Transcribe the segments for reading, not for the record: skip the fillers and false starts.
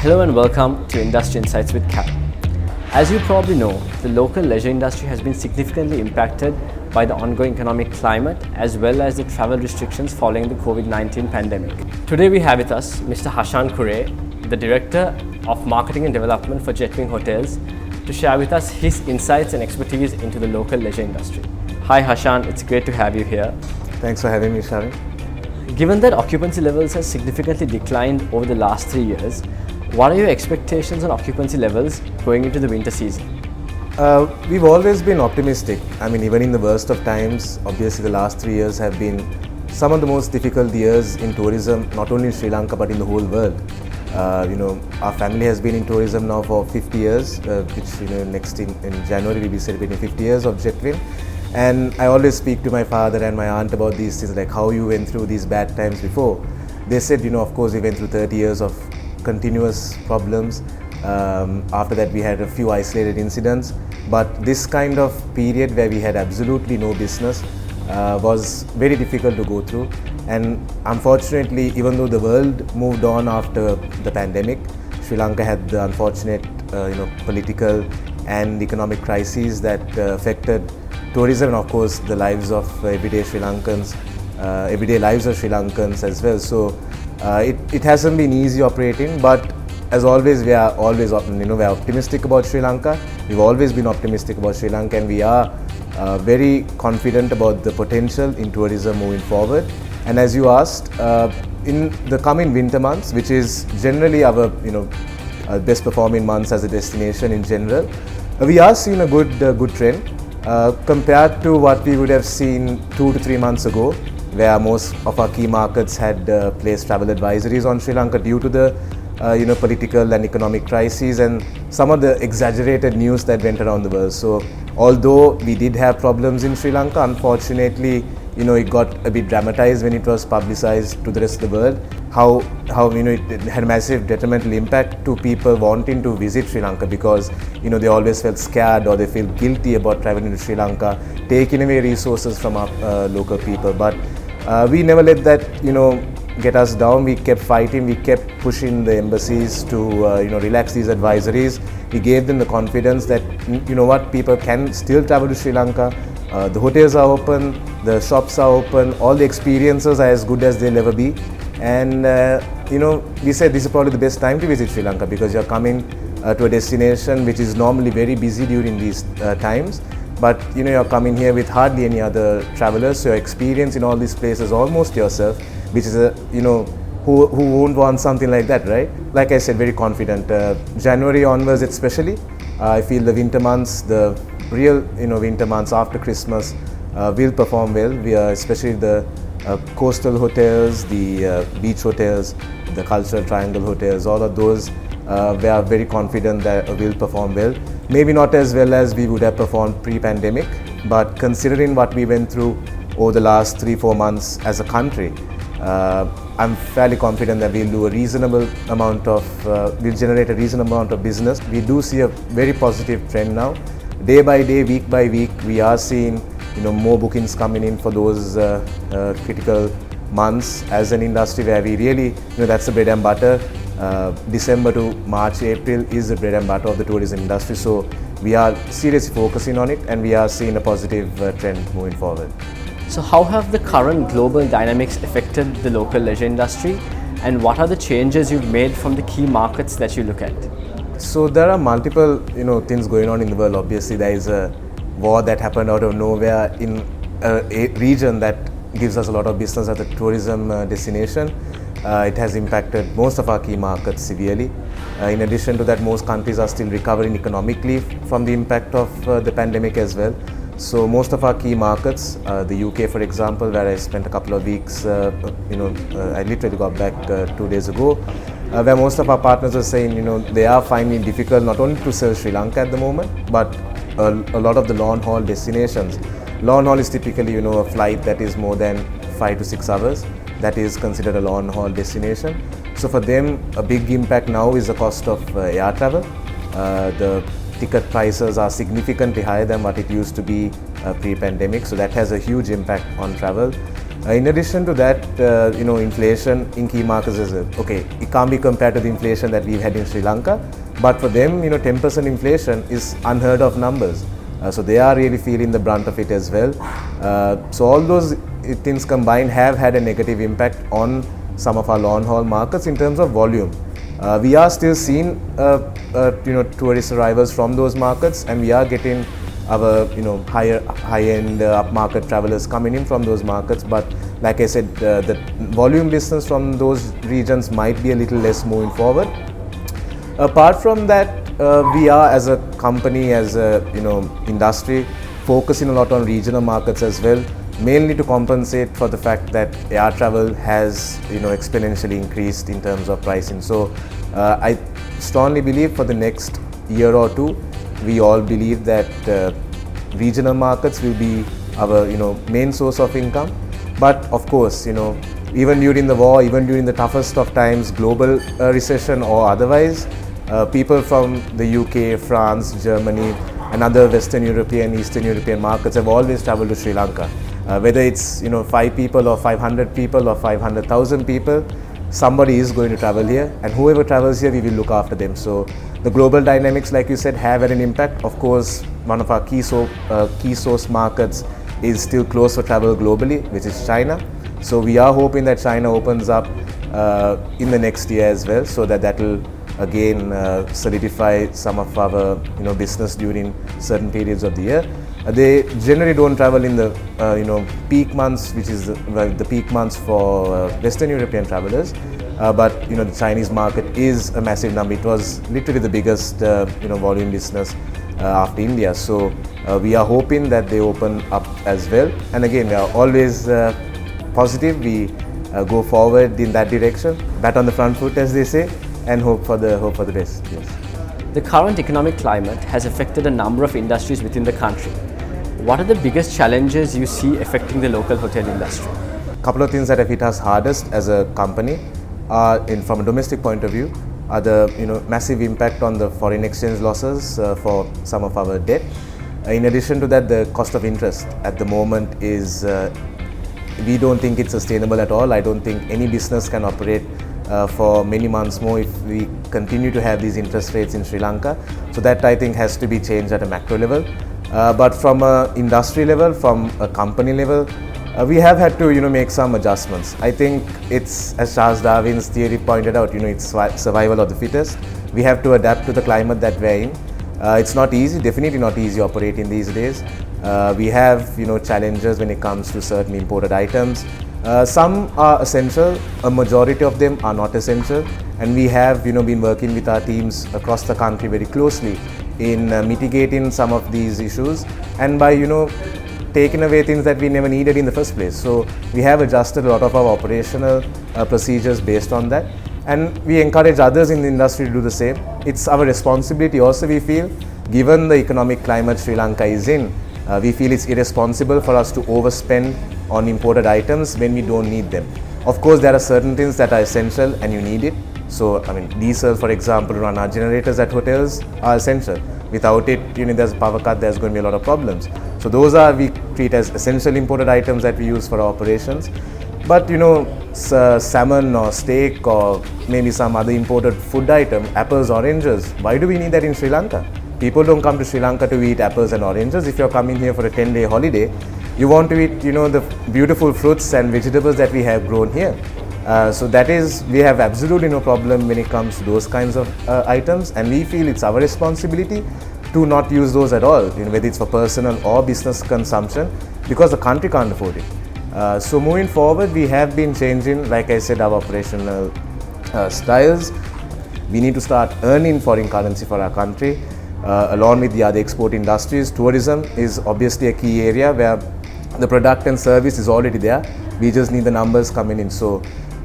Hello and welcome to Industry Insights with Cap. As you probably know, the local leisure industry has been significantly impacted by the ongoing economic climate as well as the travel restrictions following the COVID-19 pandemic. Today we have with us Mr. Hashan Cooray, the Director of Marketing and Development for Jetwing Hotels, to share with us his insights and expertise into the local leisure industry. Hi Hashan, it's great to have you here. Thanks for having me, Sharon. Given that occupancy levels have significantly declined over the last 3 years, what are your expectations on occupancy levels going into the winter season? We've always been optimistic. I mean, even in the worst of times, obviously the last 3 years have been some of the most difficult years in tourism, not only in Sri Lanka but in the whole world. Our family has been in tourism now for 50 years, which next in January we'll be celebrating 50 years of Jetwing. And I always speak to my father and my aunt about these things, like how you went through these bad times before. They said, of course we went through 30 years of continuous problems. After that we had a few isolated incidents, but this kind of period where we had absolutely no business was very difficult to go through. And unfortunately, even though the world moved on after the pandemic, Sri Lanka had the unfortunate political and economic crises that affected tourism and of course the lives of everyday lives of Sri Lankans as well. So it hasn't been easy operating, but as always we are always we're optimistic about Sri Lanka. We've always been optimistic about Sri Lanka, and we are very confident about the potential in tourism moving forward. And as you asked, in the coming winter months, which is generally our best performing months as a destination in general, we are seeing a good trend compared to what we would have seen 2 to 3 months ago, where most of our key markets had placed travel advisories on Sri Lanka due to the political and economic crises and some of the exaggerated news that went around the world. So although we did have problems in Sri Lanka, unfortunately it got a bit dramatized when it was publicized to the rest of the world, how it had a massive detrimental impact to people wanting to visit Sri Lanka, because they always felt scared or they feel guilty about traveling to Sri Lanka, taking away resources from our local people. But we never let that get us down. We kept fighting, we kept pushing the embassies to relax these advisories. We gave them the confidence that people can still travel to Sri Lanka. The hotels are open, the shops are open, all the experiences are as good as they'll ever be. And we said this is probably the best time to visit Sri Lanka, because you're coming to a destination which is normally very busy during these times. But you're coming here with hardly any other travelers, so your experience in all these places almost yourself, which is who won't want something like that, right? Like I said, very confident. January onwards especially, I feel the winter months, the real winter months after Christmas will perform well. We are especially the coastal hotels, the beach hotels, the cultural triangle hotels, all of those we are very confident that will perform well. Maybe not as well as we would have performed pre-pandemic, but considering what we went through over the last 3-4 months as a country, I'm fairly confident that we'll do a reasonable amount of, we'll generate a reasonable amount of business. We do see a very positive trend now. Day by day, week by week, we are seeing more bookings coming in for those critical months as an industry where we really, that's the bread and butter. December to March, April is the bread and butter of the tourism industry. So we are seriously focusing on it, and we are seeing a positive trend moving forward. So how have the current global dynamics affected the local leisure industry, and what are the changes you've made from the key markets that you look at? So there are multiple things going on in the world. Obviously there is a war that happened out of nowhere in a region that gives us a lot of business as a tourism destination. It has impacted most of our key markets severely. In addition to that, most countries are still recovering economically from the impact of the pandemic as well. So most of our key markets, the UK for example, where I spent a couple of weeks, I literally got back 2 days ago, where most of our partners are saying, they are finding it difficult not only to sell Sri Lanka at the moment, but a lot of the long haul destinations. Long haul is typically, a flight that is more than 5 to 6 hours. That is considered a long haul destination. So for them, a big impact now is the cost of air travel. The ticket prices are significantly higher than what it used to be pre-pandemic, so that has a huge impact on travel. In addition to that, inflation in key markets is okay. It can't be compared to the inflation that we've had in Sri Lanka, but for them, 10% inflation is unheard of numbers. So they are really feeling the brunt of it as well. So all those things combined have had a negative impact on some of our long-haul markets in terms of volume. We are still seeing tourist arrivals from those markets, and we are getting our high-end upmarket travelers coming in from those markets. But like I said, the volume business from those regions might be a little less moving forward. Apart from that, we are as a company, as a industry, focusing a lot on regional markets as well, mainly to compensate for the fact that air travel has exponentially increased in terms of pricing. So I strongly believe for the next year or two, we all believe that regional markets will be our main source of income. But of course, even during the war, even during the toughest of times, global recession or otherwise, people from the UK, France, Germany and other Western European, Eastern European markets have always traveled to Sri Lanka. Whether it's 5 people or 500 people or 500,000 people, somebody is going to travel here, and whoever travels here, we will look after them. So the global dynamics, like you said, have had an impact. Of course, one of our key source markets is still closed for travel globally, which is China. So we are hoping that China opens up in the next year as well, so that will again solidify some of our business during certain periods of the year. They generally don't travel in the peak months, which is the peak months for Western European travelers. But the Chinese market is a massive number. It was literally the biggest volume business after India. So we are hoping that they open up as well. And again, we are always positive. We go forward in that direction, bat on the front foot, as they say, and hope for the best. Yes. The current economic climate has affected a number of industries within the country. What are the biggest challenges you see affecting the local hotel industry? A couple of things that have hit us hardest as a company are, from a domestic point of view, are the massive impact on the foreign exchange losses for some of our debt. In addition to that, the cost of interest at the moment is, we don't think it's sustainable at all. I don't think any business can operate for many months more if we continue to have these interest rates in Sri Lanka. So that, I think, has to be changed at a macro level. But from an industry level, from a company level, we have had to make some adjustments. I think it's, as Charles Darwin's theory pointed out, it's survival of the fittest. We have to adapt to the climate that we're in. It's not easy, definitely not easy operating these days. We have challenges when it comes to certain imported items. Some are essential, a majority of them are not essential, and we have been working with our teams across the country very closely in mitigating some of these issues, and by taking away things that we never needed in the first place. So we have adjusted a lot of our operational procedures based on that, and we encourage others in the industry to do the same. It's our responsibility also, we feel, given the economic climate Sri Lanka is in. We feel it's irresponsible for us to overspend on imported items when we don't need them. Of course, there are certain things that are essential and you need it. So, diesel, for example, to run our generators at hotels are essential. Without it, there's a power cut, there's going to be a lot of problems. So those we treat as essential imported items that we use for our operations. But salmon or steak or maybe some other imported food item, apples, oranges, why do we need that in Sri Lanka? People don't come to Sri Lanka to eat apples and oranges. If you're coming here for a 10-day holiday, you want to eat, the beautiful fruits and vegetables that we have grown here. So that is, we have absolutely no problem when it comes to those kinds of items, and we feel it's our responsibility to not use those at all, whether it's for personal or business consumption, because the country can't afford it. So moving forward, we have been changing, like I said, our operational styles. We need to start earning foreign currency for our country. Along with the other export industries, tourism is obviously a key area where the product and service is already there. We just need the numbers coming in. So,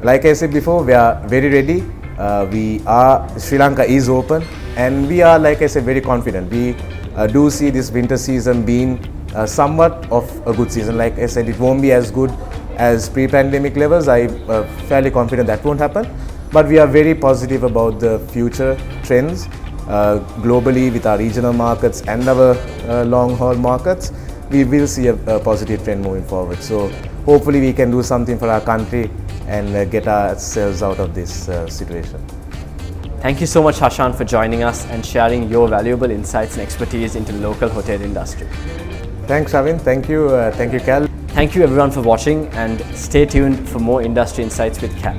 like I said before, we are very ready. Sri Lanka is open, and we are, like I said, very confident. We do see this winter season being somewhat of a good season. Like I said, it won't be as good as pre-pandemic levels. I'm fairly confident that won't happen. But we are very positive about the future trends. Globally, with our regional markets and our long-haul markets, we will see a positive trend moving forward. So hopefully we can do something for our country and get ourselves out of this situation. Thank you so much, Hashan, for joining us and sharing your valuable insights and expertise into the local hotel industry. Thanks, Arvind. Thank you, Cal. Thank you everyone for watching, and stay tuned for more industry insights with Cal.